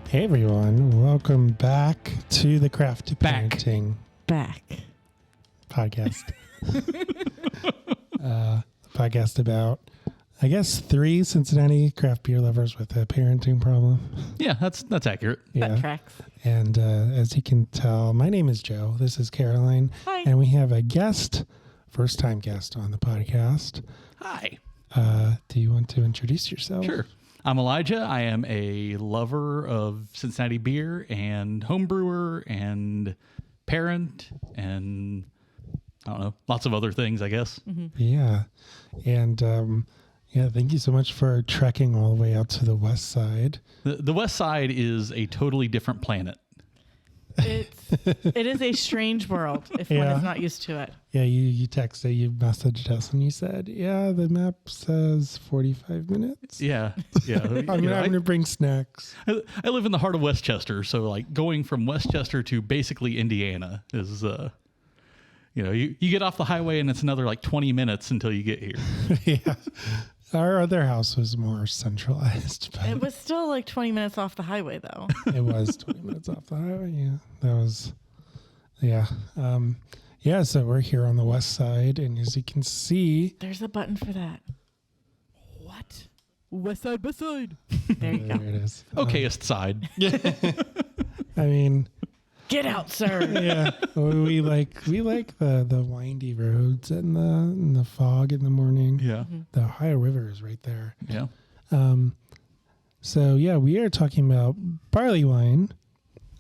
Hey everyone, welcome back to the Craft Parenting podcast. Podcast about, I guess, 3 Cincinnati craft beer lovers with a parenting problem. Yeah, that's accurate. Yeah. That tracks. And as you can tell, my name is Joe. This is Caroline. Hi. And we have a guest, first-time guest on the podcast. Hi. Do you want to introduce yourself? Sure. I'm Elijah. I am a lover of Cincinnati beer and home brewer and parent and I don't know, lots of other things, I guess. Mm-hmm. Yeah. And thank you so much for trekking all the way out to the West Side. The West Side is a totally different planet. It is a strange world if one is not used to it. Yeah, you texted, you messaged us, and you said, "Yeah, the map says 45 minutes." Yeah. I'm going to bring snacks. I live in the heart of Westchester, so like going from Westchester to basically Indiana is, you get off the highway and it's another like 20 minutes until you get here. Yeah. Our other house was more centralized. But It was still like 20 minutes off the highway, though. it was 20 minutes off the highway. Yeah, that was, yeah. So we're here on the West Side, and as you can see, There's a button for that. What? West Side, West Side. There you go. there it is. Okayest side. I mean, Get out, sir. yeah, we like the windy roads and the fog in the morning. Yeah. The Ohio River is right there. Yeah. So yeah, we are talking about Barleywine,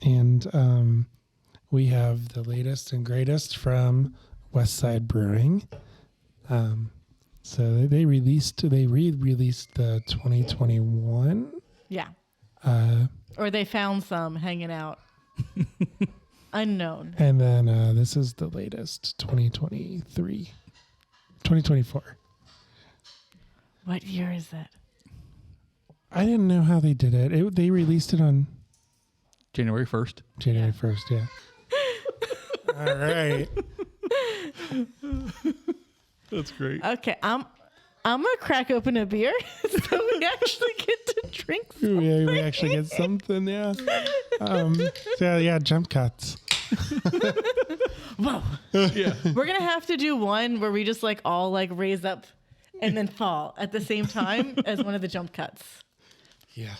and we have the latest and greatest from West Side Brewing. So they re-released the 2021. Yeah. Or they found some hanging out. Unknown. And then this is the latest 2024. What year is it? I didn't know how they did it. They released it on January 1st. January 1st, yeah. All right. That's great. Okay, I'm gonna crack open a beer so we actually get to drink something. Yeah, we actually get something, yeah. Jump cuts. Whoa. Yeah. We're gonna have to do one where we just like all like raise up and then fall at the same time as one of the jump cuts. Yeah.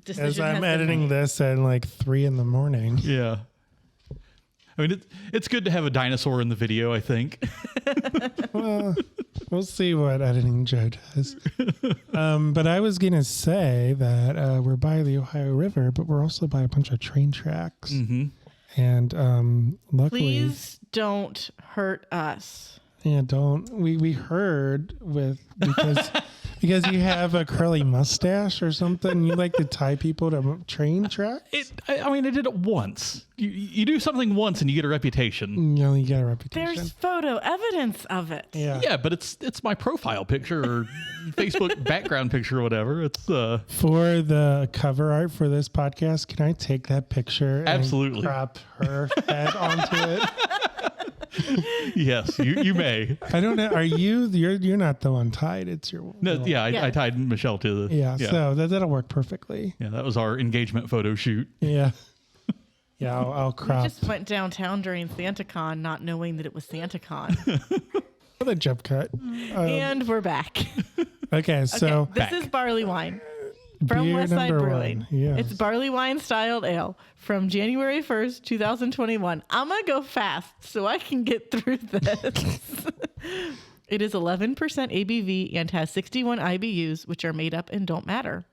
Decision As I'm has been editing made. this at like 3 a.m. Yeah. I mean, it's good to have a dinosaur in the video, I think. Well, we'll see what editing Joe does. But I was going to say that we're by the Ohio River, but we're also by a bunch of train tracks. Mm-hmm. And luckily... Please don't hurt us. Yeah, don't. We heard because you have a curly mustache or something. You like to tie people to train tracks. I did it once. You do something once and you get a reputation. You only get a reputation. There's photo evidence of it. Yeah. Yeah, but it's my profile picture or Facebook background picture or whatever. It's For the cover art for this podcast, can I take that picture Absolutely. and crop her head onto it? yes, you may. I don't know. Are you're not the one tied? It's your No, little- yeah, Yeah. I tied Michelle to the So that'll work perfectly. yeah, that was our engagement photo shoot. Yeah. Yeah, I'll We crop just went downtown during SantaCon not knowing that it was SantaCon. the jump cut. And we're back. Okay, so Okay, this back. is Barleywine from beer West Side number Brewing. 1. Yes. It's Barleywine styled ale from January 1st, 2021. I'm going to go fast so I can get through this. It is 11% ABV and has 61 IBUs, which are made up and don't matter.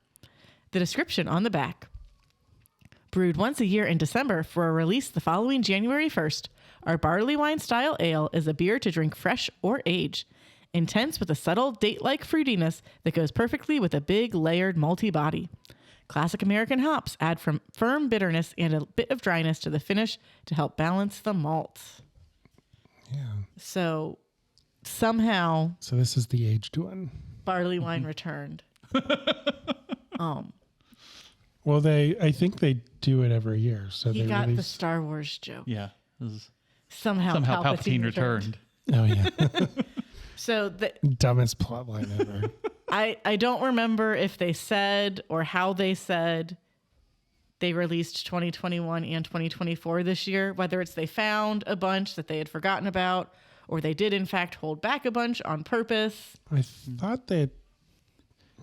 The description on the back. Brewed once a year in December for a release the following January 1st, our Barleywine style ale is a beer to drink fresh or age. Intense with a subtle date-like fruitiness that goes perfectly with a big layered malty body. Classic American hops add from firm bitterness and a bit of dryness to the finish to help balance the malt. yeah. So somehow So this is the aged one. Barleywine returned. Well, I think they do it every year. So He they got the release. Star Wars joke. Yeah. It was Somehow Palpatine returned. Oh yeah, So dumbest plot line ever. I don't remember if they said or how they said they released 2021 and 2024 this year, whether it's they found a bunch that they had forgotten about or they did in fact hold back a bunch on purpose. I thought they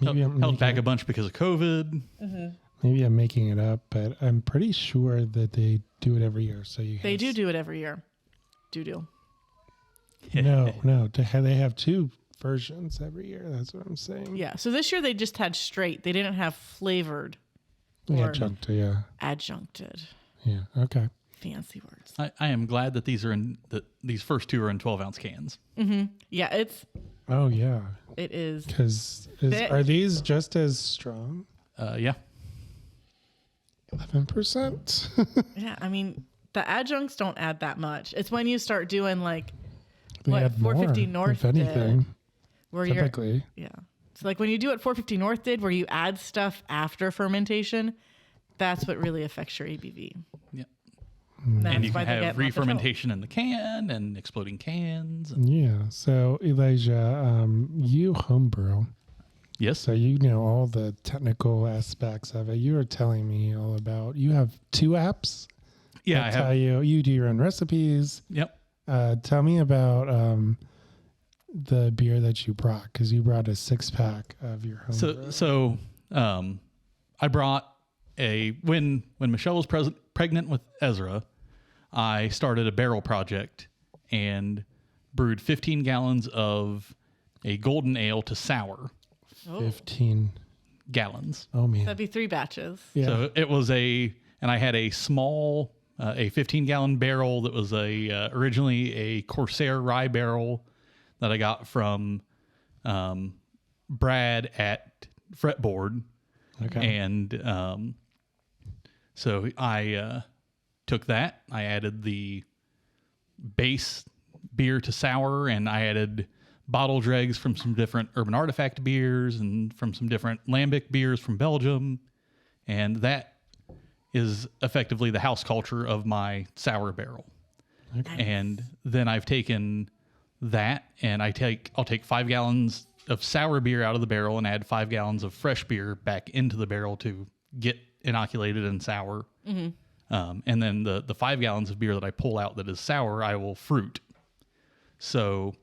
Held back a bunch because of COVID. maybe I'm making it up, but I'm pretty sure that they do it every year. So you They do it every year. Do. No, they have two versions every year. That's what I'm saying. Yeah. So this year they just had straight. They didn't have flavored Yeah, or adjuncted. Yeah. Okay. Fancy words. I am glad that these first two are in 12-ounce cans. Yeah, it is. Because are these just as strong? Yeah. 11%. Yeah, I mean, the adjuncts don't add that much. It's when you start doing like They what add 450 more, North if anything. did, where Typically. yeah. So like when you do what 450 North did, where you add stuff after fermentation, that's what really affects your ABV. Yeah. That's And you why can they get have lots of trouble. re-fermentation in the can and exploding cans. And, Yeah. So Elijah, you homebrew. yes. So you know all the technical aspects of it. You were telling me all about. You have 2 apps. Yeah, I that have. tell you do your own recipes. Yep. Tell me about the beer that you brought, because you brought a 6-pack of your homebrew. So I brought when Michelle was pregnant with Ezra, I started a barrel project and brewed 15 gallons of a golden ale to sour 15 gallons. Oh man. That'd be 3 batches. Yeah. So it was and I had a small, a 15-gallon barrel that was originally a Corsair rye barrel that I got from Brad at Fretboard. Okay. And so I took that. I added the base beer to sour, and I added bottle dregs from some different Urban Artifact beers and from some different Lambic beers from Belgium. And that is effectively the house culture of my sour barrel. Okay. And then I've taken that and I'll take 5 gallons of sour beer out of the barrel and add 5 gallons of fresh beer back into the barrel to get inoculated and sour. And then the 5 gallons of beer that I pull out that is sour, I will fruit. So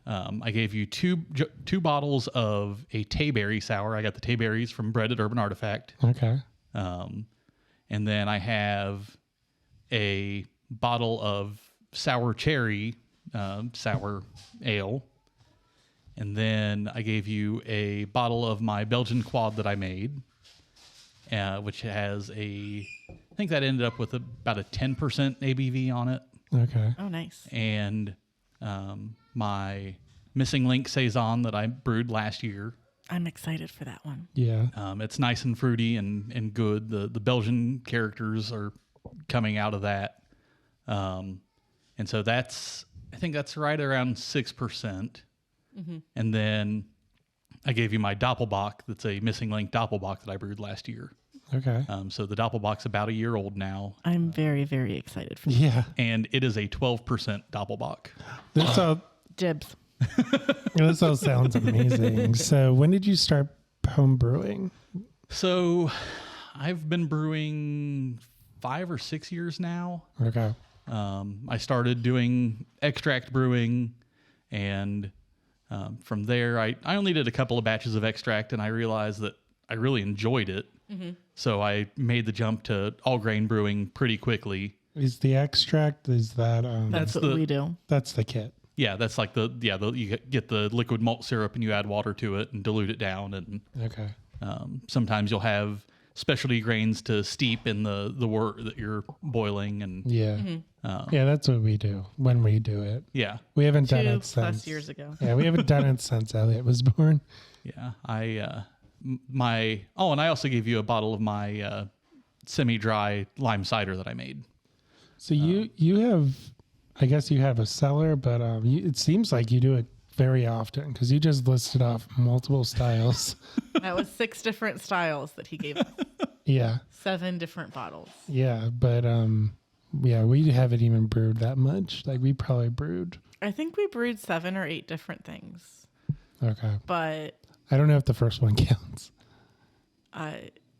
I gave you two bottles of a Tayberry sour. I got the Tayberries from Bread at Urban Artifact. Okay. And then I have a bottle of sour cherry sour ale. And then I gave you a bottle of my Belgian quad that I made, which has I think that ended up with about a 10% ABV on it. Okay. Oh, nice. And my Missing Link Saison that I brewed last year. I'm excited for that one. Yeah. It's nice and fruity and good. The Belgian characters are coming out of that. And so I think that's right around 6%. And then I gave you my Doppelbock. That's a Missing Link Doppelbock that I brewed last year. Okay. So the Doppelbock's about a year old now. I'm very, very excited for that. Yeah. And it is a 12% Doppelbock. Dibs. This all sounds amazing. So when did you start home brewing? So I've been brewing 5 or 6 years now. Okay. I started doing extract brewing, and from there, I only did a couple of batches of extract, and I realized that I really enjoyed it. So I made the jump to all grain brewing pretty quickly. Is the extract, is that... That's what we do. That's the kit. Yeah, that's like you get the liquid malt syrup and you add water to it and dilute it down. And Okay. sometimes you'll have specialty grains to steep in the wort that you're boiling. And Yeah. Yeah, that's what we do when we do it. yeah, We haven't done 2+ it since... years ago. Yeah, we haven't done it since Elliot was born. yeah. And I also gave you a bottle of my semi-dry lime cider that I made. So you have... I guess you have a cellar, but it seems like you do it very often because you just listed off multiple styles. That was 6 different styles that he gave us. Yeah. 7 different bottles. Yeah. But yeah, we haven't even brewed that much. Like we probably brewed. I think we brewed 7 or 8 different things. Okay. But I don't know if the first one counts.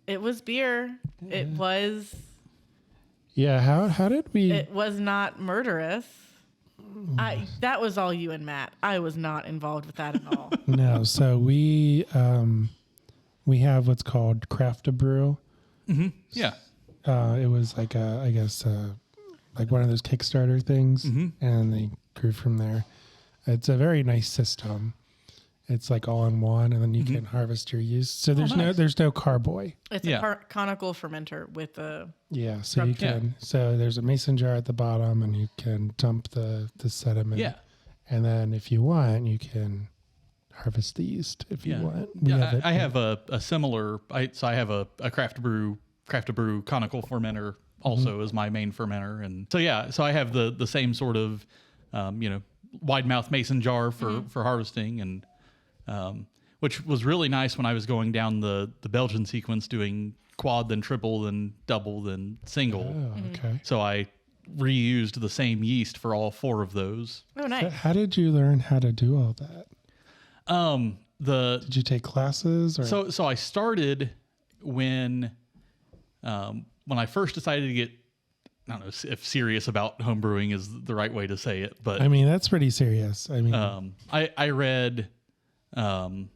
it was beer. Yeah. It was. Yeah. How did we? It was not murderous. That was all you and Matt. I was not involved with that at all. No. So we have what's called craft to brew. Mm-hmm. Yeah. It was like I guess like one of those Kickstarter things, and they grew from there. It's a very nice system. It's like all in one, and then you can harvest your yeast. So there's no carboy. It's a conical fermenter with a so you can so there's a mason jar at the bottom, and you can dump the sediment. Yeah. And then if you want, you can harvest the yeast if you want. I have a similar. I have a craft to brew conical fermenter also as my main fermenter, and so I have the same sort of wide mouth mason jar for harvesting, and which was really nice when I was going down the Belgian sequence, doing quad, then triple, then double, then single. Oh, okay. So I reused the same yeast for all 4 of those. Oh, nice. So how did you learn how to do all that? Did you take classes? Or? So I started when I first decided to get, I don't know if serious about homebrewing is the right way to say it, but I mean, that's pretty serious. I mean, I read John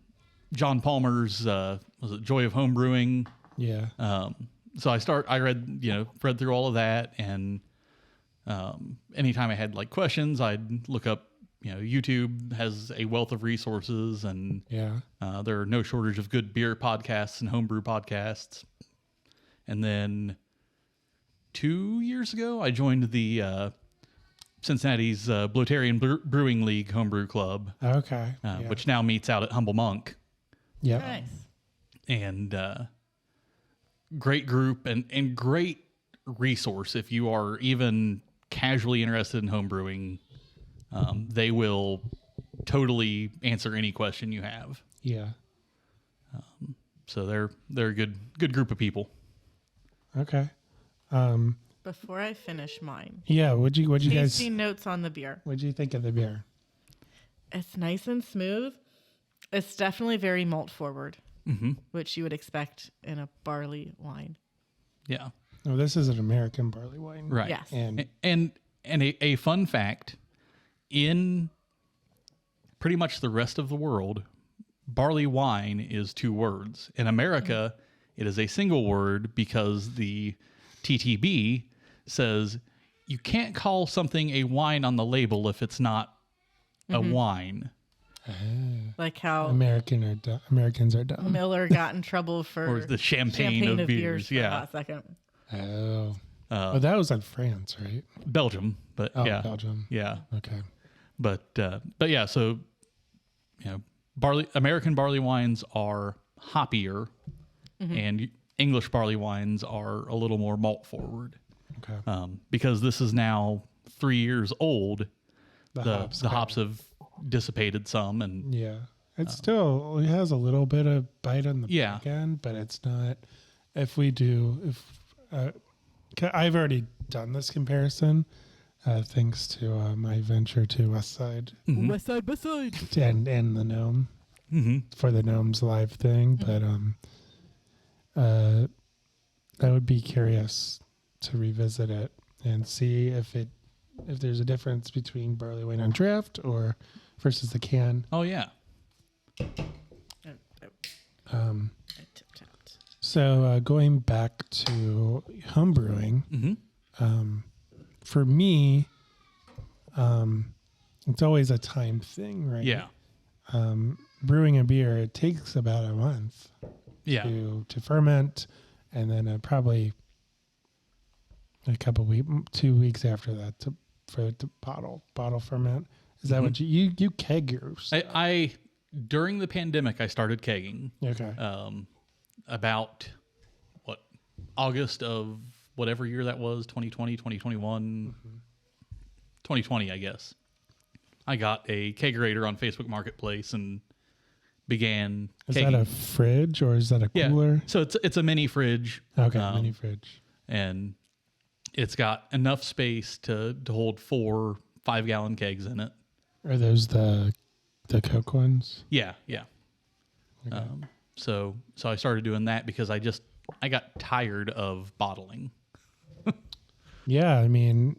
Palmer's was it Joy of Homebrewing? Yeah. So I read through all of that, and anytime I had like questions, I'd look up. YouTube has a wealth of resources, and there are no shortage of good beer podcasts and homebrew podcasts. And then 2 years ago, I joined the Cincinnati's Bloatarian Brewing League Homebrew Club. Okay. Which now meets out at Humble Monk. Yeah. Nice. And great group and great resource if you are even casually interested in homebrewing. They will totally answer any question you have. Yeah. So they're a good group of people. Okay. Before I finish mine. Yeah. What'd you guys? Tasting notes on the beer. What'd you think of the beer? It's nice and smooth. It's definitely very malt forward, which you would expect in a barley wine. Yeah. Oh, this is an American barley wine. Right. Yes. And a fun fact, in pretty much the rest of the world, barley wine is 2 words. In America, it is a single word because the TTB says you can't call something a wine on the label if it's not a wine. Like how Americans are dumb. Miller got in trouble for Or the champagne of beers. for a hot second. Oh. That was in France, right? Belgium, but Belgium. Yeah. Okay. But yeah, so American barley wines are hoppier, and English barley wines are a little more malt forward. Okay. Because this is now 3 years old, The hops have dissipated some, and yeah, it has a little bit of bite on the Yeah. back end, but it's not. I've already done this comparison, thanks to my venture to West Side. West Side. And the gnome for the gnomes live thing, but I would be curious to revisit it and see if there's a difference between barley wine on draft or versus the can. Oh yeah. So going back to homebrewing, for me, it's always a time thing, right? Yeah. Brewing a beer, it takes about a month to ferment, and then probably a couple weeks, 2 weeks after that for it to bottle ferment. Is that what you keg yours? I during the pandemic I started kegging. Okay. About August of whatever year that was, 2020, 2021, 2020, I guess. I got a kegerator on Facebook Marketplace and began. Is that a fridge or is that a cooler? So it's a mini fridge. Okay, mini fridge. And it's got enough space to hold 4 5-gallon kegs in it. Are those the Coke ones? Yeah. Okay. So I started doing that because I got tired of bottling. Yeah, I mean,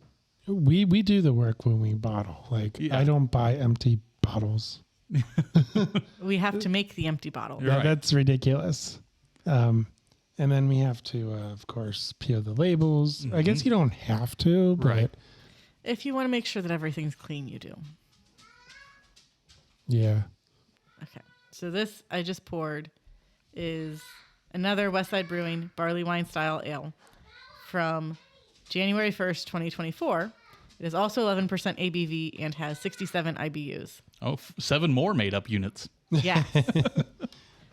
we do the work when we bottle. Like, I don't buy empty bottles. We have to make the empty bottle. Right. That's ridiculous. And then we have to, of course, peel the labels. I guess you don't have to, but Right. If you want to make sure that everything's clean, you do. yeah. Okay. So this I just poured is another West Side Brewing Barleywine style ale from January 1st, 2024. It is also 11% ABV and has 67 IBUs. Oh, 7 more made up units. Yes.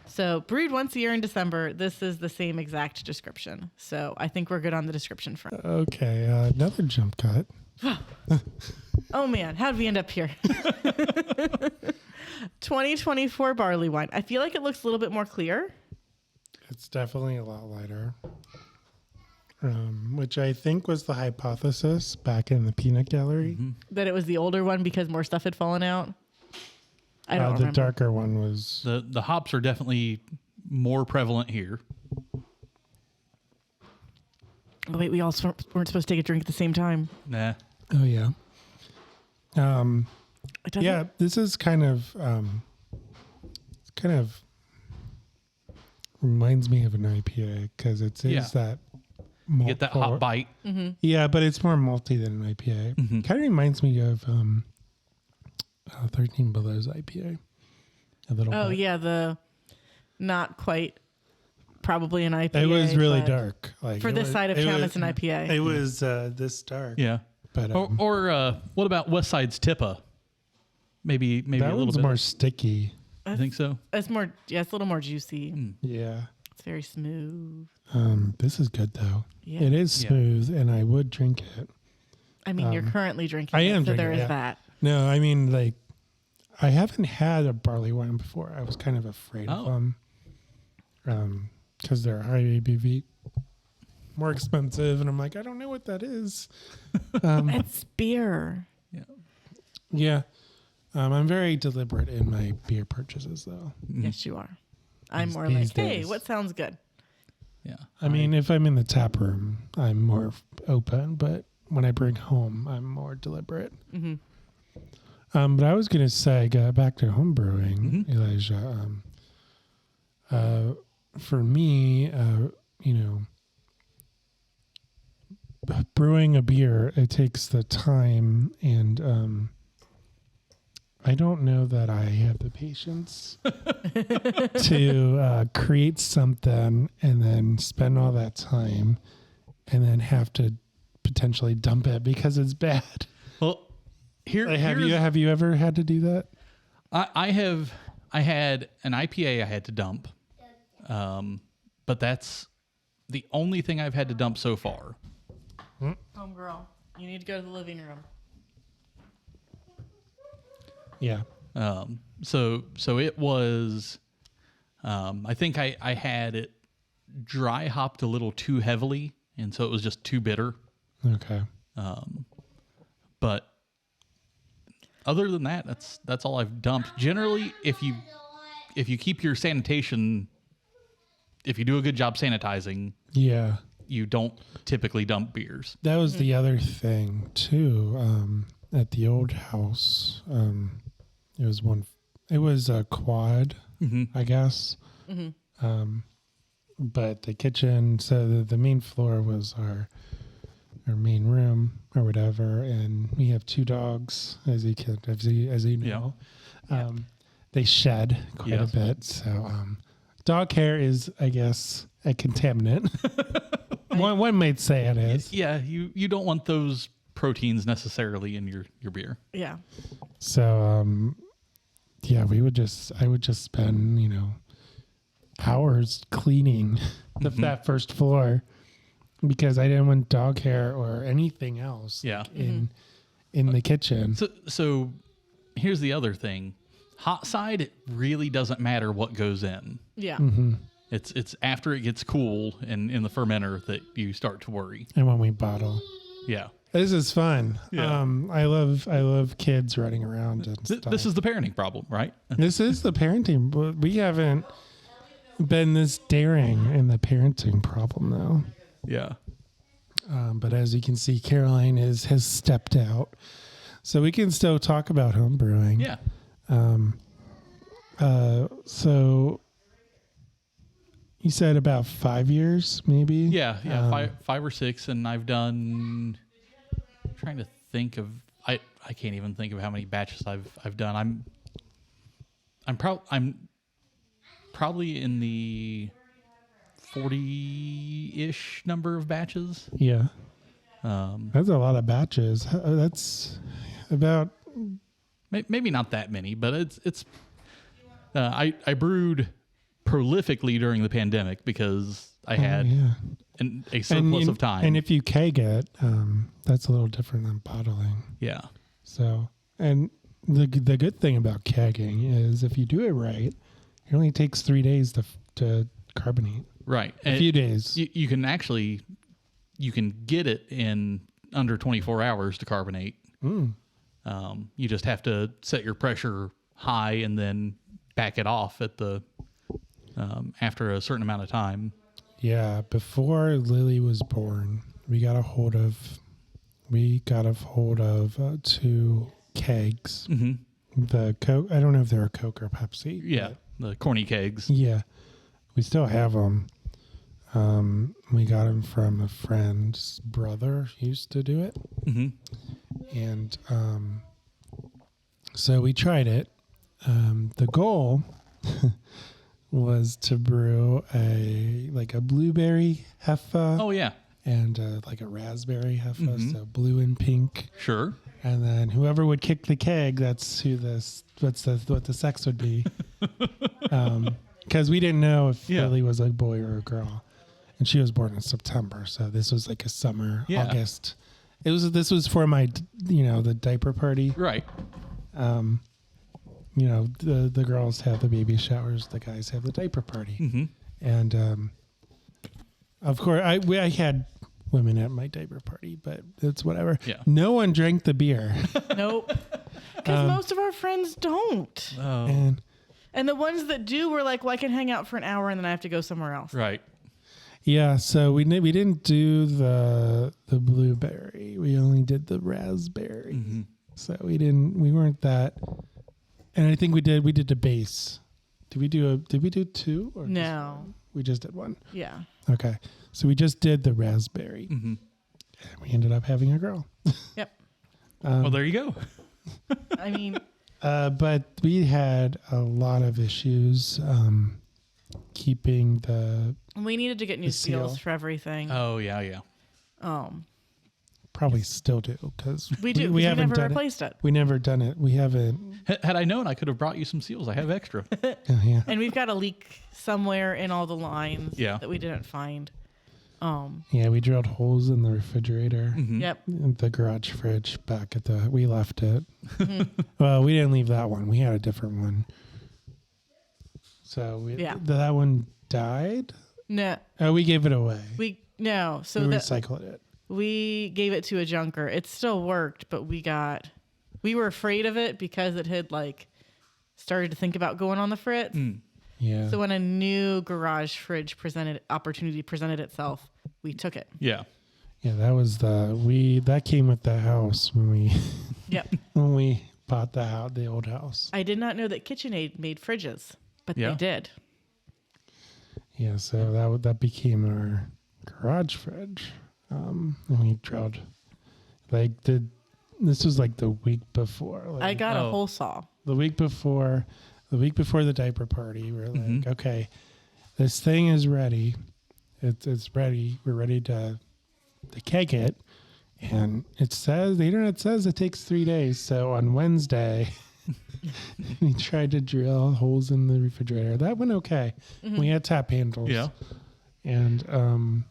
So brewed once a year in December. This is the same exact description. So I think we're good on the description front. Okay, another jump cut. Oh man, how'd we end up here? 2024 barley wine. I feel like it looks a little bit more clear. It's definitely a lot lighter. Which I think was the hypothesis back in the peanut gallery. That it was the older one because more stuff had fallen out. I don't The remember. darker one was... The hops are definitely more prevalent here. Oh, wait, we all weren't supposed to take a drink at the same time. Nah. Oh, yeah. It doesn't- Yeah, this is kind of... reminds me of an IPA because it is that... You get that hot bite. Yeah, but it's more malty than an IPA. Kind of reminds me of 13 Below's IPA. A little Oh, bit. yeah, the not quite probably an IPA. It was really but dark. Like For it this was- side of it town, was- it's an IPA. It was this dark. Yeah. But Or what about West Side's Tippa? Maybe that a little one's bit. more sticky. I think so. It's more, it's a little more juicy. Yeah. It's very smooth. This is good though. Yeah. It is Yeah. smooth, and I would drink it. I mean, you're currently drinking I it, am so there drinking is it, that. No, I mean like I haven't had a barley wine before. I was kind of afraid of them because they're high ABV, more expensive, and I'm like, I don't know what that is. It's beer. Yeah. I'm very deliberate in my beer purchases, though. Yes, you are. I'm These- more these like, hey, days. what sounds good? Yeah. I mean, if I'm in the tap room, I'm more open, but when I bring home, I'm more deliberate. But I was going to say, back to home brewing, Elijah. For me, brewing a beer, it takes the time, and I don't know that I have the patience to create something and then spend all that time and then have to potentially dump it because it's bad. Well, Have you ever had to do that? I had an IPA I had to dump, but that's the only thing I've had to dump so far. Home girl, you need to go to the living room. Yeah. So it was, I think I had it dry hopped a little too heavily, and so it was just too bitter. Okay. But other than that, that's all I've dumped. Generally, if you keep your sanitation, if you do a good job sanitizing, Yeah. you don't typically dump beers. That was the other thing too. At the old house, it was a quad, I guess. But the kitchen, so the main floor was our main room or whatever, and we have 2 dogs, as you know. They shed quite a bit, so dog hair is, I guess, a contaminant. One might say it is. Yeah, you don't want those proteins necessarily in your beer. Yeah. So I would just spend hours cleaning that first floor because I didn't want dog hair or anything else Yeah. in the kitchen. So here's the other thing. Hot side, it really doesn't matter what goes in. Yeah. Mm-hmm. It's after it gets cool and in the fermenter that you start to worry. And when we bottle. Yeah. This is fun. Yeah. I love kids running around and stuff. This is the parenting problem, right? This is the parenting, but we haven't been this daring in the parenting problem though. Yeah. But as you can see, Caroline has stepped out, so we can still talk about home brewing. Yeah. So you said about 5 years, maybe? Yeah. 5 or 6, and I've done. I'm trying to think of. I can't even think of how many batches I've done. I'm probably in the 40-ish number of batches. Yeah. That's a lot of batches. That's about maybe not that many, but it's. I brewed prolifically during the pandemic because I had a surplus of time. And if you keg it, that's a little different than bottling. Yeah. So, and the good thing about kegging is if you do it right, it only takes 3 days to carbonate. Right. A few days. You can get it in under 24 hours to carbonate. Mm. You just have to set your pressure high and then back it off at the after a certain amount of time. Yeah, before Lily was born, we got a hold of 2 kegs. Mm-hmm. The Coke, I don't know if they're a Coke or Pepsi. Yeah, the corny kegs. Yeah, we still have them. We got them from a friend's brother who used to do it. Mm-hmm. And so we tried it. The goal was to brew a blueberry heffa. Oh yeah, and like a raspberry heffa, Mm-hmm. so blue and pink. Sure. And then whoever would kick the keg, that's what the sex would be. Because we didn't know if Lily was a boy or a girl, and she was born in September, so this was like a summer, August. This was for my the diaper party. Right. The girls have the baby showers, the guys have the diaper party. Mm-hmm. And of course, I had women at my diaper party, but it's whatever. Yeah. No one drank the beer. Nope. Because most of our friends don't. Oh. And the ones that do were like, well, I can hang out for an hour and then I have to go somewhere else. Right. Yeah, so we didn't do the blueberry. We only did the raspberry. Mm-hmm. So we weren't that. And I think we did the base. Did we do 2 or No. We just did 1. Yeah. Okay. So we just did the raspberry. Mm-hmm. And we ended up having a girl. Yep. Well, there you go. I mean, but we had a lot of issues keeping the. we needed to get new seal. seals for everything. Oh yeah. Probably still do because We do. We haven't never done replaced it. We never done it. We haven't. Had I known, I could have brought you some seals. I have extra. Yeah. And we've got a leak somewhere in all the lines Yeah. that we didn't find. Yeah, we drilled holes in the refrigerator. Mm-hmm. Yep. The garage fridge back at we left it. Well, we didn't leave that one. We had a different one. So that one died. No. Oh, we gave it away. So we recycled it. We gave it to a junker. It still worked, but we were afraid of it because it had started to think about going on the fritz. Yeah. So when a new garage fridge presented itself, we took it. Yeah. Yeah, that was that came with the house when we Yep. when we bought the old house. I did not know that KitchenAid made fridges, but they did. Yeah, so that became our garage fridge. And we drilled this was like the week before. I got a hole saw. The week before the diaper party, we're like, okay, this thing is ready. It's ready. We're ready to keg it. And the internet says it takes 3 days. So on Wednesday, we tried to drill holes in the refrigerator. That went okay. Mm-hmm. We had tap handles. Yeah. And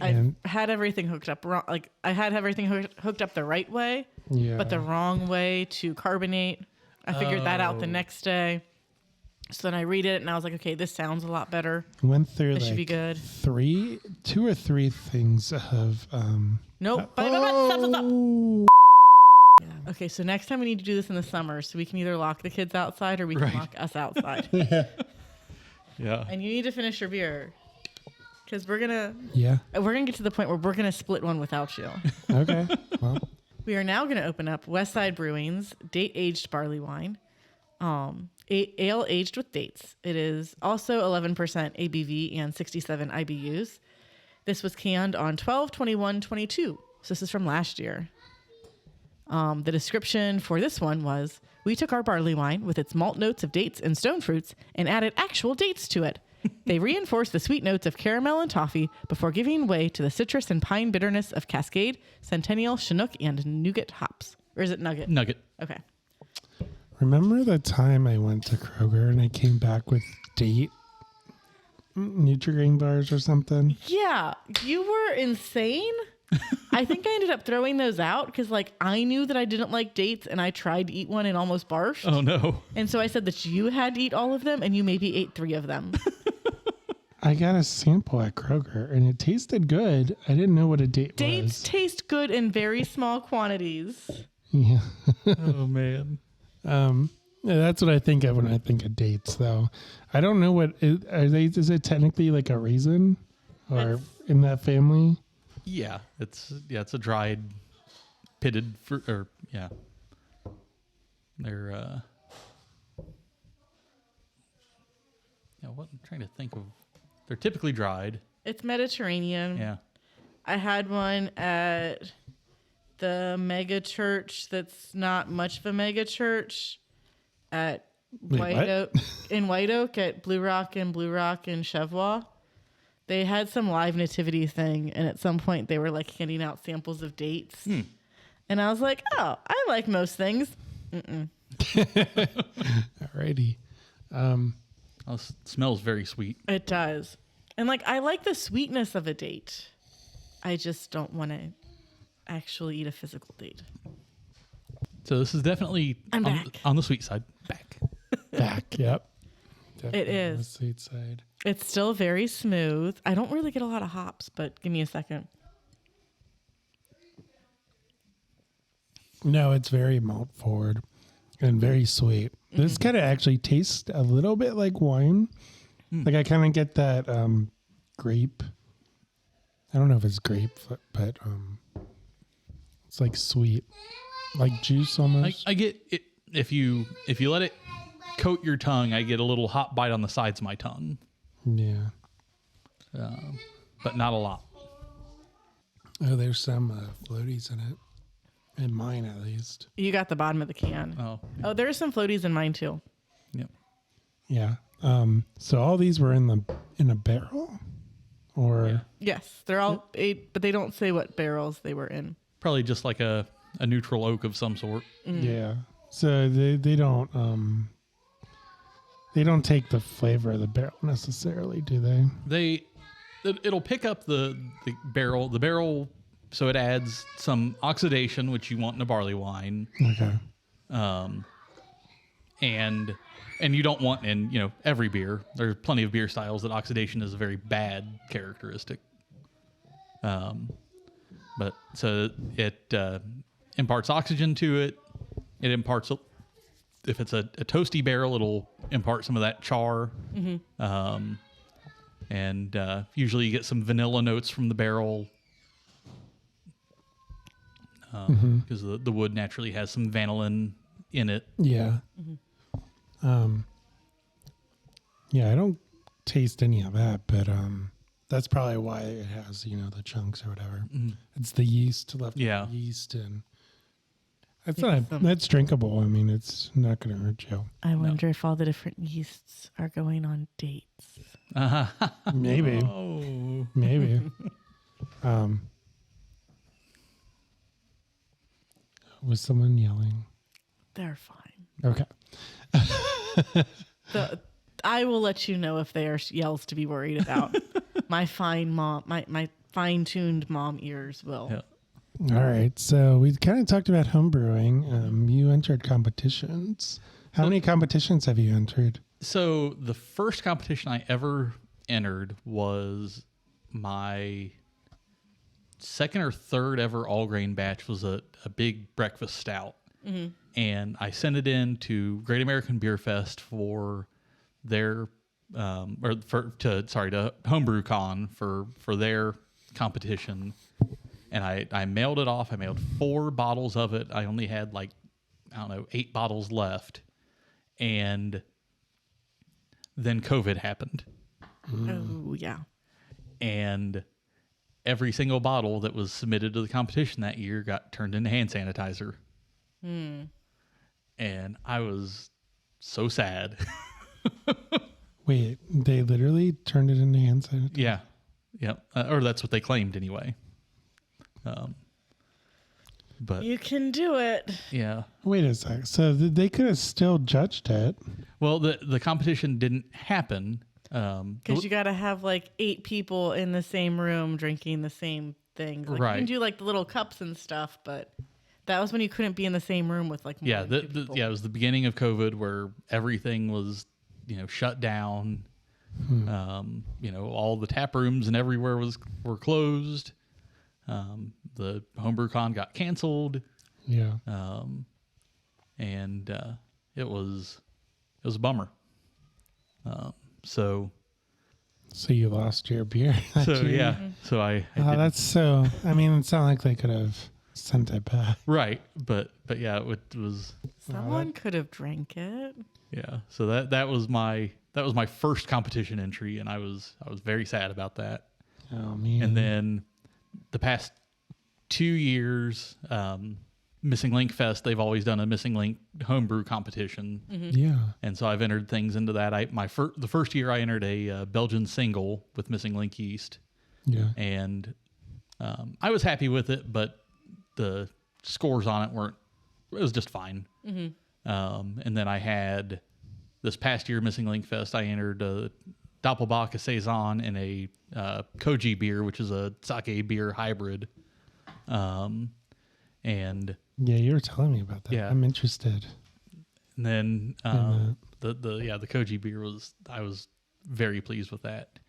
I had everything hooked up wrong. Like I had everything hooked up the right way, but the wrong way to carbonate. I figured that out the next day. So then I read it and I was like, okay, this sounds a lot better. Went through this should be good. 2 or 3 things of Nope. Stop. Yeah. Okay, so next time we need to do this in the summer, so we can either lock the kids outside or we can lock us outside. Yeah. And you need to finish your beer, because we're gonna get to the point where we're gonna split one without you. Okay. Well, we are now gonna open up West Side Brewing's date aged barley wine, ale aged with dates. It is also 11% ABV and 67 IBUs. This was canned on 12/21/22. So this is from last year. The description for this one was, we took our barley wine with its malt notes of dates and stone fruits and added actual dates to it. They reinforced the sweet notes of caramel and toffee before giving way to the citrus and pine bitterness of Cascade, Centennial, Chinook, and Nougat hops. Or is it Nugget? Nugget. Okay. remember the time I went to Kroger and I came back with date Nutri-Grain bars or something? Yeah, you were insane. I think I ended up throwing those out because, like, I knew that I didn't like dates and I tried to eat one and almost barfed. Oh, no. And so I said that you had to eat all of them and you maybe ate 3 of them. I got a sample at Kroger and it tasted good. I didn't know what a date was. Dates taste good in very small quantities. Yeah. Oh, man. That's what I think of when I think of dates, though. I don't know what is it technically like a raisin or in that family? Yeah, it's a dried, pitted fruit, or yeah. They're what I'm trying to think of. They're typically dried. It's Mediterranean. Yeah. I had one at the mega church that's not much of a mega church at White Oak at Blue Rock and Cheviot. They had some live nativity thing, and at some point they were like handing out samples of dates. And I was like, oh, I like most things. Alrighty. It smells very sweet. It does. And like, I like the sweetness of a date. I just don't want to actually eat a physical date. So this is definitely on the sweet side. Back, yep. Definitely it is. On the sweet side. It's still very smooth. I don't really get a lot of hops, but give me a second. No, it's very malt forward and very sweet. Mm-hmm. This kind of actually tastes a little bit like wine. Like I kind of get that grape. I don't know if it's grape, but it's like sweet, like juice almost. I get it if you let it coat your tongue. I get a little hot bite on the sides of my tongue. Yeah, but not a lot. Oh, there's some floaties in it. In mine, at least. You got the bottom of the can. Oh, there's some floaties in mine too. Yep. Yeah. So all these were in a barrel, or yes, they're all 8, but they don't say what barrels they were in. Probably just like a neutral oak of some sort. Yeah. So they don't take the flavor of the barrel necessarily, do they? It'll pick up the barrel. The barrel, so it adds some oxidation, which you want in a barley wine. Okay. And you don't want in every beer. There's plenty of beer styles that oxidation is a very bad characteristic. But so it imparts oxygen to it. It imparts, if it's a toasty barrel, it'll impart some of that char. Mm-hmm. And usually you get some vanilla notes from the barrel because the wood naturally has some vanillin in it. Yeah. Mm-hmm. Yeah, I don't taste any of that, but that's probably why it has, the chunks or whatever. It's the yeast left. Yeah, yeast, and that's drinkable. I mean, it's not going to hurt you. I wonder if all the different yeasts are going on dates. Maybe. Oh. Maybe. Was someone yelling? They're fine. Okay. I will let you know if they are yells to be worried about. My fine fine-tuned mom ears will. Yeah. All right. So we kind of talked about home brewing. You entered competitions. How many competitions have you entered? So the first competition I ever entered was my second or third ever all grain batch. Was a big breakfast stout. Mm-hmm. And I sent it in to Great American Beer Fest for their to Homebrew Con for their competition. And I mailed it off. I mailed 4 bottles of it. I only had 8 bottles left. And then COVID happened. Oh, yeah. And every single bottle that was submitted to the competition that year got turned into hand sanitizer. And I was so sad. Wait, they literally turned it into hand sanitizer? Yeah. Yep. Or that's what they claimed anyway. But you can do it. Yeah. Wait a sec. So they could have still judged it. Well, the competition didn't happen. Because you got to have 8 people in the same room drinking the same things. Right. You can do the little cups and stuff, but that was when you couldn't be in the same room with more than 2 people. It was the beginning of COVID where everything was, shut down. All the tap rooms and everywhere were closed. The Homebrew Con got canceled. Yeah. And it was a bummer. So you lost your beer. yeah. So I that's so. I mean, it's not like they could have sent it back. Right, but yeah, it was. Someone could have drank it. Yeah. So that was my first competition entry, and I was very sad about that. Oh man. And then the past 2 years, Missing Link Fest, they've always done a Missing Link homebrew competition. Mm-hmm. Yeah. And so I've entered things into that. The first year I entered a Belgian single with Missing Link yeast. Yeah. And I was happy with it, but the scores on it was just fine. Mm-hmm. And then I had this past year Missing Link Fest, I entered a Doppelbock, a Saison, and a Koji beer, which is a sake beer hybrid. And yeah, you were telling me about that. Yeah. I'm interested. And then the Koji beer I was very pleased with that.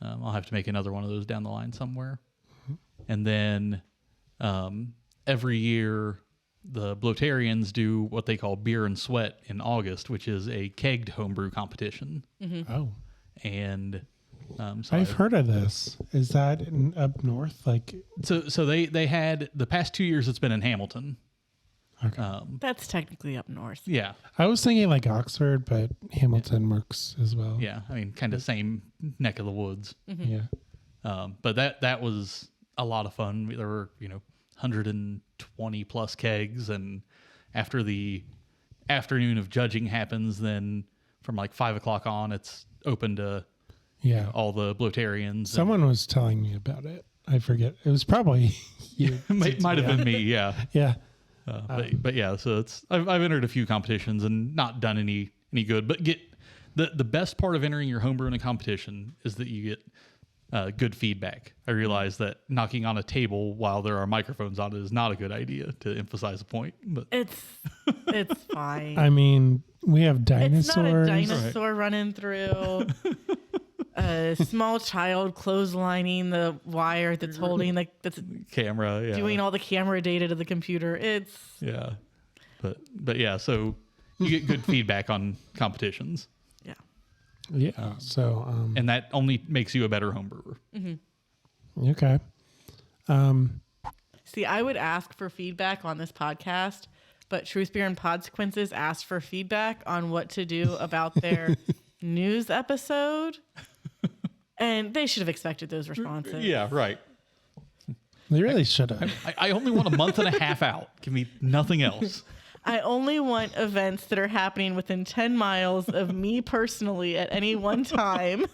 I'll have to make another one of those down the line somewhere. Mm-hmm. And then every year the Bloatarians do what they call Beer and Sweat in August, which is a kegged homebrew competition. Mm-hmm. Oh. And so I've heard of this. Is that up north? So they had the past 2 years. It's been in Hamilton. Okay. That's technically up north. Yeah. I was thinking Oxford, but Hamilton works as well. Yeah. I mean, kind of same neck of the woods. Mm-hmm. Yeah. But that was a lot of fun. There were 120 plus kegs, and after the afternoon of judging happens, then from 5 o'clock on, it's open to all the Bloatarians. Someone was telling me about it. I forget. It was probably you. Might have been me. Yeah. Yeah. But yeah, so I've entered a few competitions and not done any good. But the best part of entering your homebrew in a competition is that you get good feedback. I realize that knocking on a table while there are microphones on it is not a good idea, to emphasize a point. But it's fine. I mean, we have dinosaurs. It's not a dinosaur running through. A small child clotheslining the wire that's holding that's camera, doing all the camera data to the computer. But yeah, so you get good feedback on competitions. Yeah. So and that only makes you a better home brewer. Mm-hmm. Okay. See, I would ask for feedback on this podcast, but Truth Beer and Podsequences asked for feedback on what to do about their news episode. And they should have expected those responses. Yeah, right. They really should have. I only want a month and a half out. Give me nothing else. I only want events that are happening within 10 miles of me personally at any one time.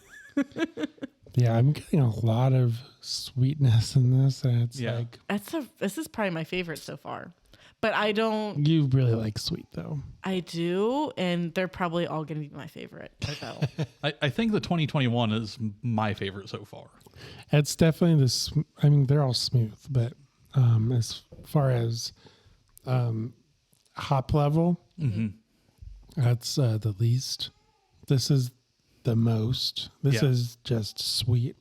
Yeah, I'm getting a lot of sweetness in this, and it's Yeah. like This is probably my favorite so far. But I don't. You really like sweet, though. I do, and they're probably all going to be my favorite. So. I think the 2021 is my favorite so far. It's definitely this. I mean, they're all smooth, but as far as hop level, that's the least. This is the most. This is just sweet,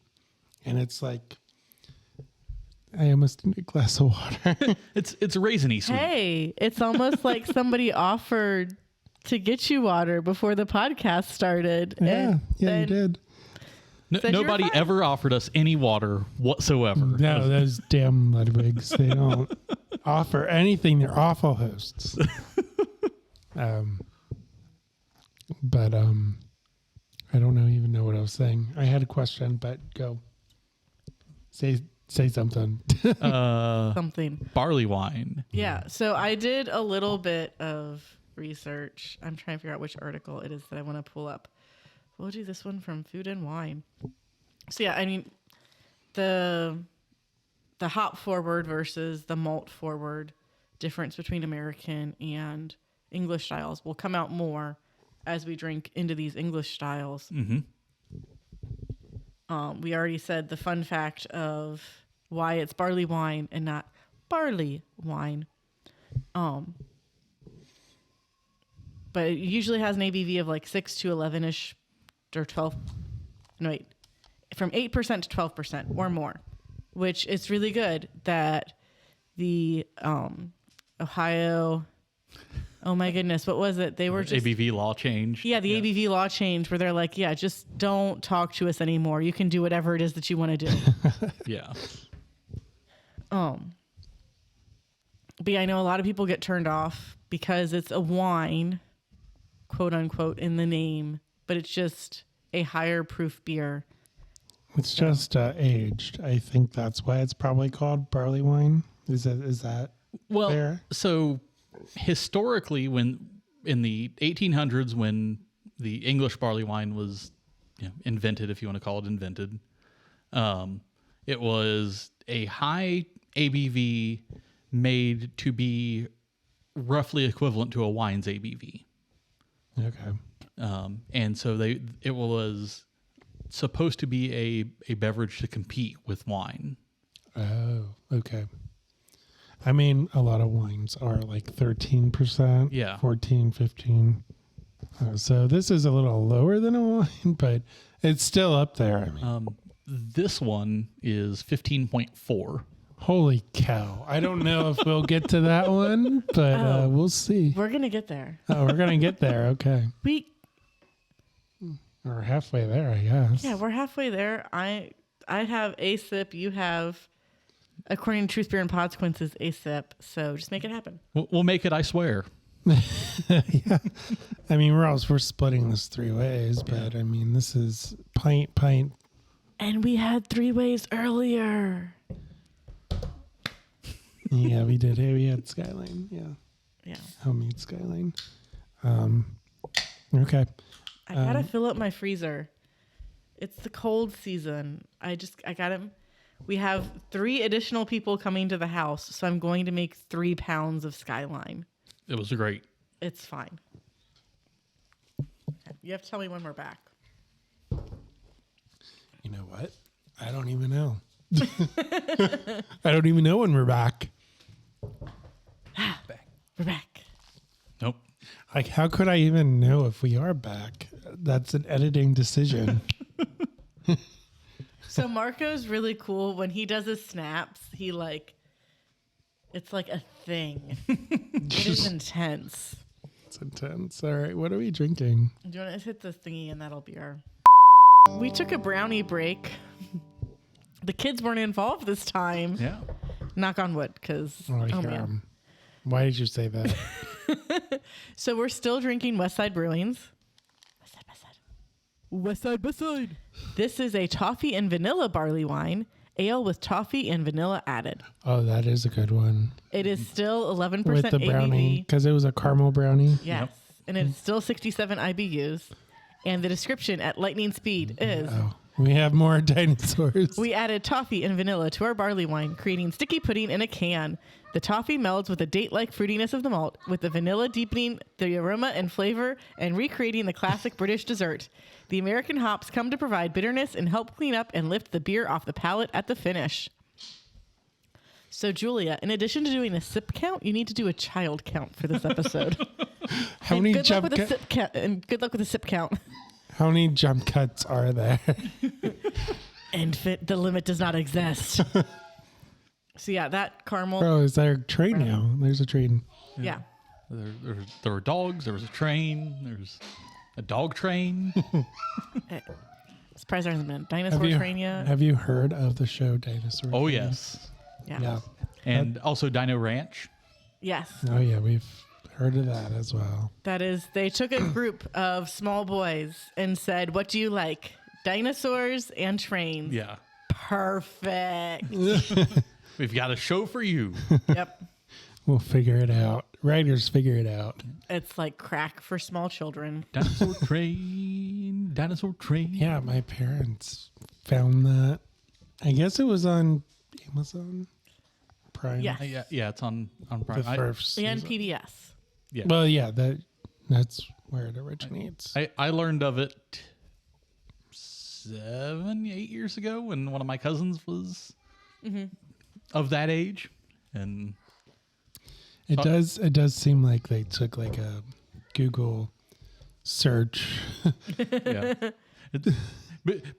and it's like I almost need a glass of water. It's raisiny sweet. Hey, it's almost like somebody offered to get you water before the podcast started. Yeah, you did. Nobody ever offered us any water whatsoever. No, those damn Ludwigs. They don't offer anything. They're awful hosts. But I don't even know what I was saying. I had a question, but go. Say something. Something. Barleywine. Yeah. So I did a little bit of research. I'm trying to figure out which article it is that I want to pull up. We'll do this one from Food and Wine. So yeah, I mean, the hop forward versus the malt forward difference between American and English styles will come out more as we drink into these English styles. Mm-hmm. We already said the fun fact of why it's barley wine and not barley wine. But it usually has an ABV of like 6 to 11-ish or 12. No, wait. From 8% to 12% or more, which is really good that the Ohio... Oh my goodness, what was it? They were just... ABV law change. Yeah, the ABV law change where they're like, yeah, just don't talk to us anymore. You can do whatever it is that you want to do. Yeah. But yeah, I know a lot of people get turned off because it's a wine, quote unquote, in the name, but it's just a higher proof beer. It's just aged. I think that's why it's probably called barley wine. Is that well, fair? So historically, when in the 1800s, when the English barley wine was invented, if you want to call it invented, it was a high ABV made to be roughly equivalent to a wine's ABV. Okay. And so it was supposed to be a beverage to compete with wine. Oh, okay. I mean, a lot of wines are like 13%, Yeah. 14, 15. So this is a little lower than a wine, but it's still up there. I mean, This one is 15.4. holy cow. I don't know if we'll get to that one, but we'll see. We're going to get there. Oh, we're going to get there. Okay. We're halfway there, I guess. Yeah, we're halfway there. I have a sip. You have, according to Truth, Beer, and Consequences, a sip. So just make it happen. We'll make it, I swear. Yeah. I mean, we're splitting this 3 ways, but I mean, this is pint. And we had 3 ways earlier. Yeah, we did. Hey, we had Skyline. Yeah. Homemade Skyline. Okay. I gotta fill up my freezer. It's the cold season. I got him. We have 3 additional people coming to the house, so I'm going to make 3 pounds of Skyline. It was great. It's fine. You have to tell me when we're back. You know what? I don't even know. I don't even know when we're back. We're back. Nope. Like, how could I even know if we are back? That's an editing decision. So Marco's really cool. When he does his snaps, it's like a thing. It is intense. It's intense. All right, what are we drinking? Do you want to hit the thingy and that'll be our... We took a brownie break. The kids weren't involved this time. Yeah. Knock on wood, because... man. Why did you say that? So we're still drinking West Side Brewing's. West Side. This is a toffee and vanilla barley wine, ale with toffee and vanilla added. Oh, that is a good one. It is still 11% With the brownie, ABV. because it was a caramel brownie. Yes. Yep. And it's still 67 IBUs. And the description at lightning speed is We have more dinosaurs. We added toffee and vanilla to our barley wine, creating sticky pudding in a can. The toffee melds with the date-like fruitiness of the malt, with the vanilla deepening the aroma and flavor and recreating the classic British dessert. The American hops come to provide bitterness and help clean up and lift the beer off the palate at the finish. So, Julia, in addition to doing a sip count, you need to do a child count for this episode. How many good luck jump with a sip count, and good luck with a sip count. How many jump cuts are there? The limit does not exist. So yeah, that caramel. Oh, is there a train now? There's a train. Yeah. There were dogs. There was a train. There's a dog train. Surprised there hasn't been a dinosaur train yet. Have you heard of the show Dinosaur Oh, Train? yes. Yeah. And also Dino Ranch. Yes. Oh, yeah. We've heard of that as well. That is, they took a group of small boys and said, "What do you like? Dinosaurs and trains." Yeah. Perfect. We've got a show for you. Yep. We'll figure it out. Writers figure it out. It's like crack for small children. Dinosaur train. Dinosaur train. Yeah, my parents found that. I guess it was on Amazon Prime. Yeah. Yeah, it's on Prime. The first And season. PBS. Yeah. Well, yeah, that's where it originates. I learned of it 7, 8 years ago when one of my cousins was of that age, and It does seem like they took like a Google search. yeah.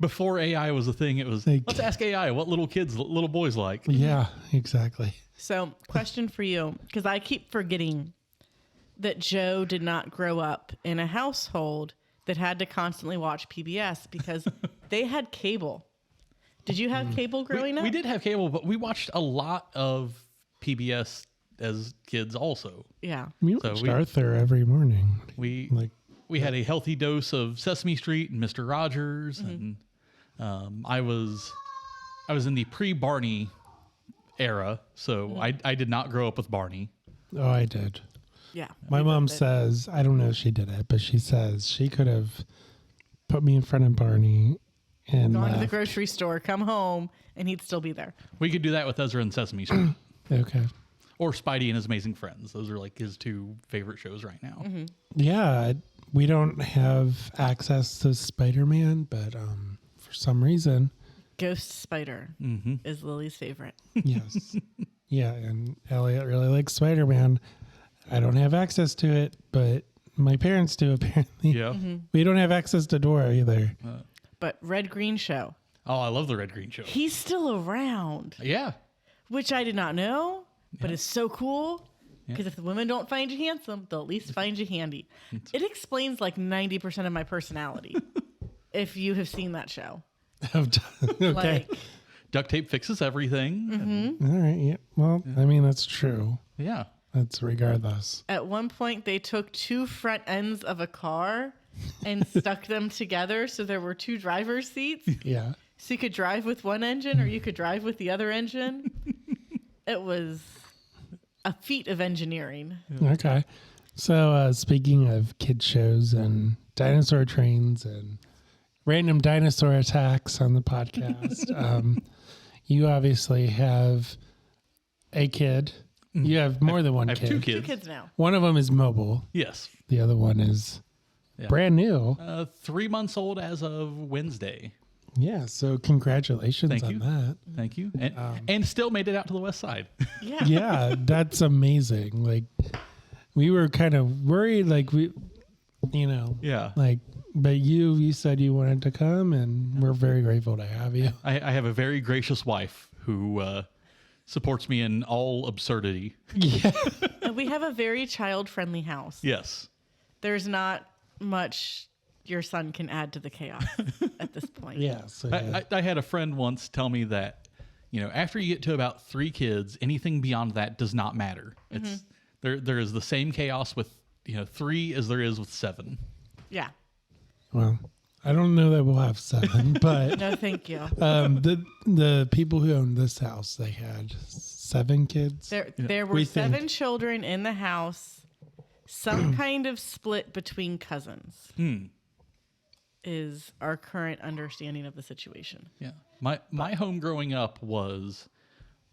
Before AI was a thing, it was Like- let's ask AI what little boys like. Yeah, exactly. So, question for you, because I keep forgetting that Joe did not grow up in a household that had to constantly watch PBS because they had cable. Did you have cable growing up? We did have cable, but we watched a lot of PBS as kids also. Yeah. We watched Arthur every morning. We Like, we had a healthy dose of Sesame Street and Mr. Rogers, and I was in the pre-Barney era, so I did not grow up with Barney. oh, I did. Yeah. My we mom loved it. says, I don't know if she did it, but she says she could have put me in front of Barney and Gone to the left. grocery store, come home, and he'd still be there. We could do that with Ezra and Sesame Street, Okay. or Spidey and His Amazing Friends. Those are like his two favorite shows right now. Yeah, we don't have access to Spider-Man, but for some reason, Ghost Spider is Lily's favorite. yes. Yeah, and Elliot really likes Spider-Man. I don't have access to it, but my parents do apparently. Yeah. We don't have access to Dora either. But Red Green Show, Oh, I love the Red Green Show. he's still around, Yeah. which I did not know, but it's so cool. Because if the women don't find you handsome, they'll at least find you handy. It explains like 90% of my personality. If you have seen that show. Okay. Like, Duct tape fixes everything. All right. Yeah. Well, I mean, that's true. Yeah. That's regardless. at one point, they took two front ends of a car and stuck them together. So there were two driver's seats. Yeah. So you could drive with one engine or you could drive with the other engine. It was a feat of engineering. Okay. So speaking of kid shows and dinosaur trains and random dinosaur attacks on the podcast, you obviously have a kid. You have more than one I have kid. two Two kids. kids now. One of them is mobile. Yes. The other one is Yeah. brand new. 3 months old as of Wednesday. Yeah. So congratulations Thank on you. that. Thank you. And still made it out to the West Side. Yeah. Yeah, that's amazing. Like we were kind of worried, like Yeah. like, but you said you wanted to come, and we're very grateful to have you. I have a very gracious wife who supports me in all absurdity. Yeah. And we have a very child-friendly house. Yes. There's not much your son can add to the chaos at this point. Yeah. So I had a friend once tell me that, after you get to about 3 kids, anything beyond that does not matter. It's there is the same chaos with 3 as there is with 7. Yeah. well, I don't know that we'll have 7, but No, thank you. the people who owned this house, they had 7 kids. There were We 7 children in the house, some kind of split between cousins. is our current understanding of the situation. Yeah. My home growing up was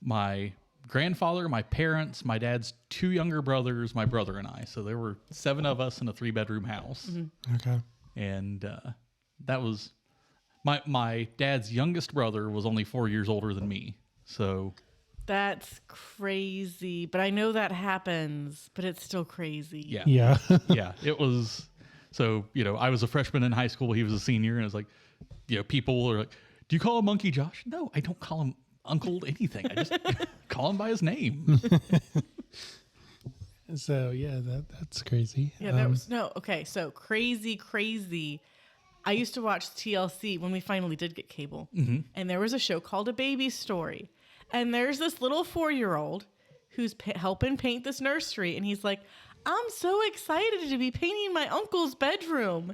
my grandfather, my parents, my dad's 2 younger brothers, my brother and I. So there were 7 of us in a 3-bedroom house. Mm-hmm. Okay. And that was my dad's youngest brother was only 4 years older than me. So That's crazy. But I know that happens, but it's still crazy. yeah. Yeah. Yeah. It was, so, I was a freshman in high school. He was a senior. And it's like, people are like, do you call him Monkey Josh? No, I don't call him Uncle anything. I just call him by his name. So yeah, that's crazy. Yeah, there was okay, so crazy. I used to watch TLC when we finally did get cable. Mm-hmm. And there was a show called A Baby Story. And there's this little 4-year-old who's helping paint this nursery. And he's like, I'm so excited to be painting my uncle's bedroom.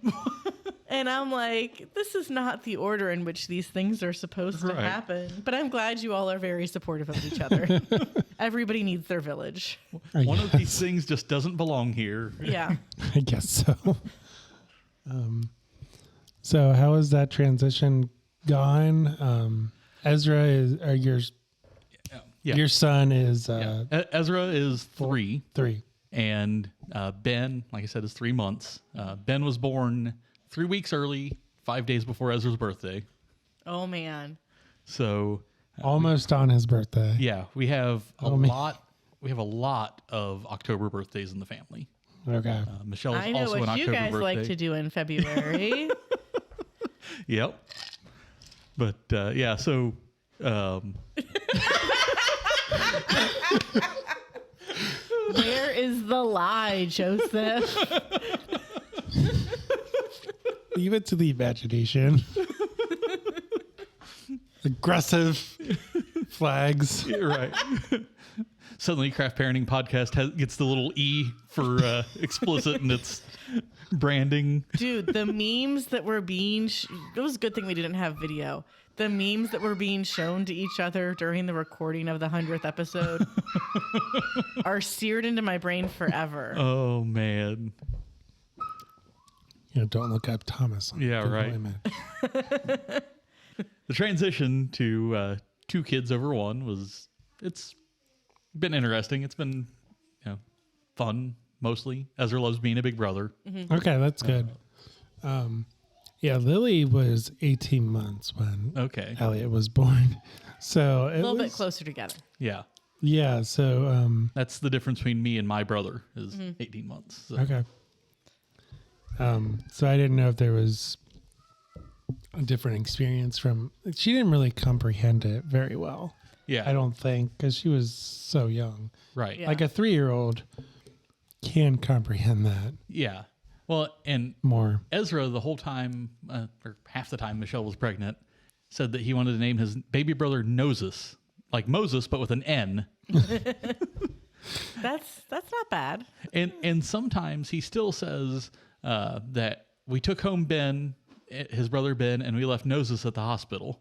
And I'm like, this is not the order in which these things are supposed to happen. But I'm glad you all are very supportive of each other. Everybody needs their village. One of these things just doesn't belong here. Yeah. I guess so. So how has that transition gone? Ezra your son is Ezra is 3. 3. And Ben, like I said, is 3 months. Ben was born 3 weeks early, 5 days before Ezra's birthday. Oh, man. So almost on his birthday. yeah, we have a lot. We have a lot of October birthdays in the family. Okay. Michelle is I know also an what October you guys birthday. like to do in February. Yep. But yeah, so Where is the lie, Joseph? Leave it to the imagination. Aggressive flags. you're right. Suddenly, Craft Parenting Podcast gets the little E for explicit in its branding. Dude, the memes that were being... it was a good thing we didn't have video. The memes that were being shown to each other during the recording of the 100th episode are seared into my brain forever. Oh, man. Don't look up Thomas. Yeah, right. The transition to 2 kids over 1 it's been interesting. It's been fun mostly. Ezra loves being a big brother. Mm-hmm. Okay, that's good. Yeah, Lily was 18 months when Elliot was born. So a little bit closer together. Yeah. Yeah, so That's the difference between me and my brother is 18 months. So. okay. So I didn't know if there was a different experience from... She didn't really comprehend it very well. Yeah. I don't think, because she was so young. Right. Yeah. Like a 3-year-old can comprehend that Yeah. Well, and more. Ezra, the whole time, or half the time Michelle was pregnant, said that he wanted to name his baby brother Noses, like Moses, but with an N. That's not bad. And sometimes he still says that we took home Ben, his brother Ben, and we left Noses at the hospital.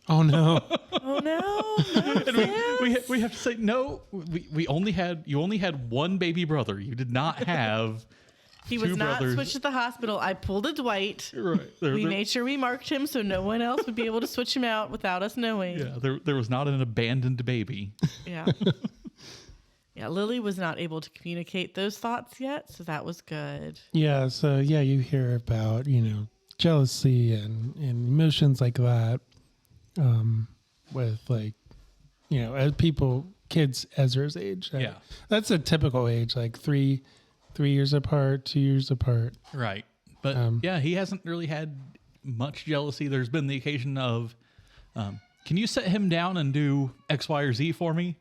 Oh no! Oh no! And we have to say no. You only had one baby brother. You did not have. He was not brothers. switched at the hospital. I pulled a Dwight. Right. We made sure we marked him so no one else would be able to switch him out without us knowing. Yeah. There was not an abandoned baby. Yeah. Yeah. Lily was not able to communicate those thoughts yet, so that was good. Yeah. So yeah, you hear about jealousy and emotions like that, with as kids Ezra's age. Yeah. That's a typical age, like 3 years apart, 2 years apart. Right. But yeah, he hasn't really had much jealousy. There's been the occasion of, can you set him down and do X, Y, or Z for me?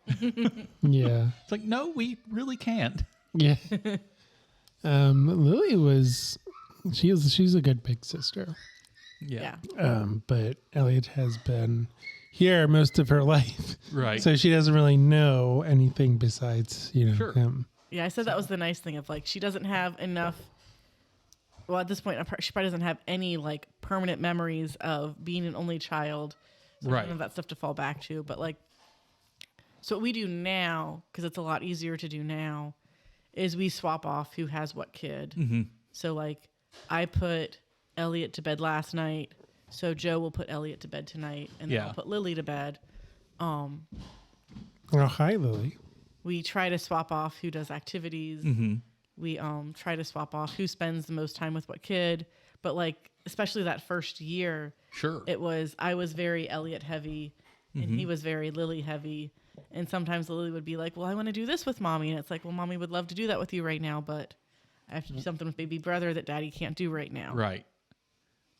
Yeah. It's like, no, we really can't. Yeah. Lily she's a good big sister. Yeah. But Elliot has been here most of her life. Right. So she doesn't really know anything besides, Sure. him. Yeah, I said that was the nice thing of she doesn't have enough. Well, at this point, she probably doesn't have any permanent memories of being an only child. So Right. none of that stuff to fall back to. But so what we do now, because it's a lot easier to do now, is we swap off who has what kid. Mm-hmm. So I put Elliot to bed last night, so Joe will put Elliot to bed tonight, and then I'll put Lily to bed. Oh, hi, Lily. We try to swap off who does activities. We try to swap off who spends the most time with what kid. But like, especially that first year, I was very Elliot heavy, and he was very Lily heavy. And sometimes Lily would be like, well, I want to do this with mommy. And it's like, well, mommy would love to do that with you right now, but I have to do something with baby brother that daddy can't do right now. Right.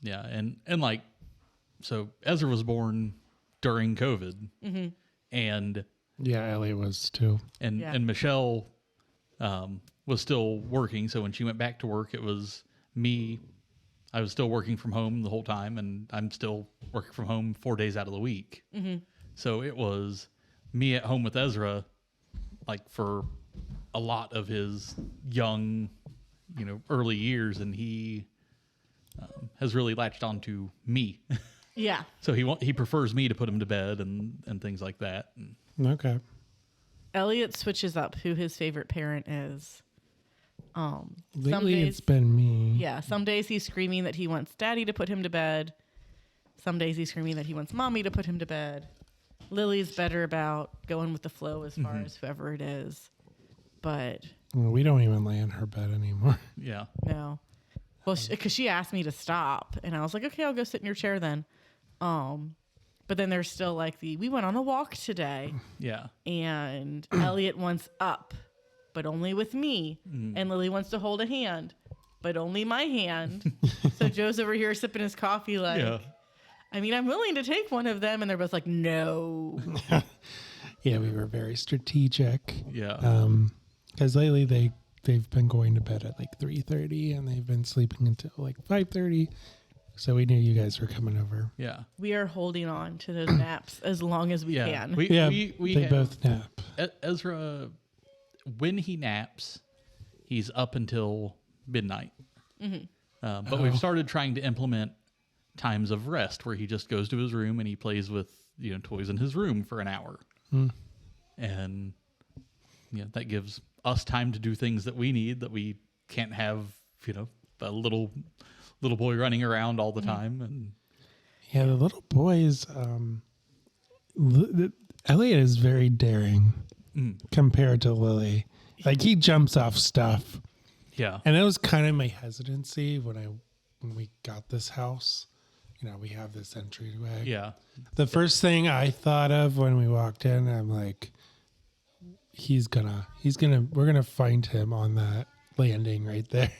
Yeah. And like, so Ezra was born during COVID, and yeah, Ellie was too. And Michelle was still working. So when she went back to work, it was me. I was still working from home the whole time, and I'm still working from home 4 days out of the week. So it was me at home with Ezra, like for a lot of his young, early years, and he has really latched on to me. Yeah. So he prefers me to put him to bed and things like that. Okay. Elliot switches up who his favorite parent is. Lately, it's been me. Yeah. Some days he's screaming that he wants daddy to put him to bed. Some days he's screaming that he wants mommy to put him to bed. Lily's better about going with the flow as far as whoever it is. But we don't even lay in her bed anymore. Yeah. No. Well, because she asked me to stop, and I was like, okay, I'll go sit in your chair then. But then there's still like we went on a walk today. Yeah. And Elliot wants up, but only with me. And Lily wants to hold a hand, but only my hand. So Joe's over here sipping his coffee like, I mean, I'm willing to take one of them. And they're both like, no. Yeah, we were very strategic. Yeah. Because lately they've been going to bed at like 3:30 and they've been sleeping until like 5:30. So we knew you guys were coming over. Yeah. We are holding on to those naps as long as we can. They both nap. Ezra, when he naps, he's up until midnight. But we've started trying to implement times of rest where he just goes to his room and he plays with toys in his room for an hour. And that gives us time to do things that we need that we can't have, a little boy running around all the time. And yeah, the little boys, Elliot is very daring compared to Lily. Like he jumps off stuff. Yeah. And that was kind of my hesitancy when we got this house. We have this entryway. Yeah. The first thing I thought of when we walked in, I'm like, we're gonna find him on that landing right there.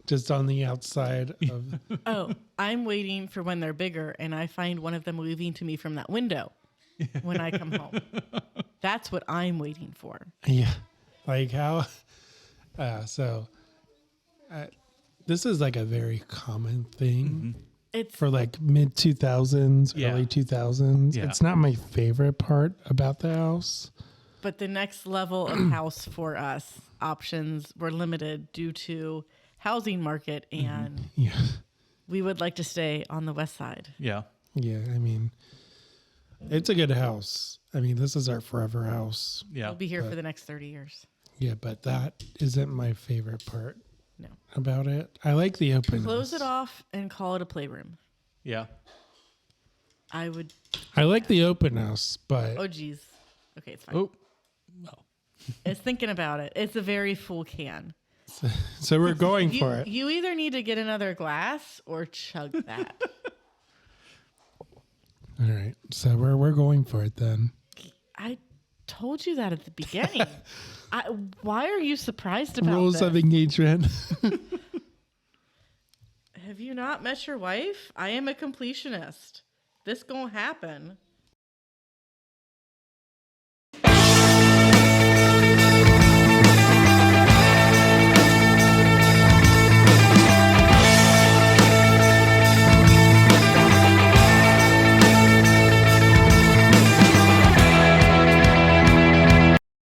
Just on the outside of. Oh, I'm waiting for when they're bigger and I find one of them waving to me from that window when I come home. That's what I'm waiting for. Yeah. Like how. This is like a very common thing. It's for like mid 2000s, early 2000s. Yeah. It's not my favorite part about the house. But the next level of house for us, options were limited due to housing market, and we would like to stay on the west side. Yeah. Yeah, I mean, it's a good house. I mean, this is our forever house. Yeah. We'll be here for the next 30 years. Yeah, but that isn't my favorite part. No. About it. I like the openness. Close it off and call it a playroom. Yeah. I would. I like the openness, but. Oh, geez. Okay, it's fine. Oh. No. It's thinking about it. It's a very full can. So we're going for it. You either need to get another glass or chug that. All right. So we're going for it then. I told you that at the beginning. Why are you surprised about Rules this? of engagement. Have you not met your wife? I am a completionist. This gonna happen.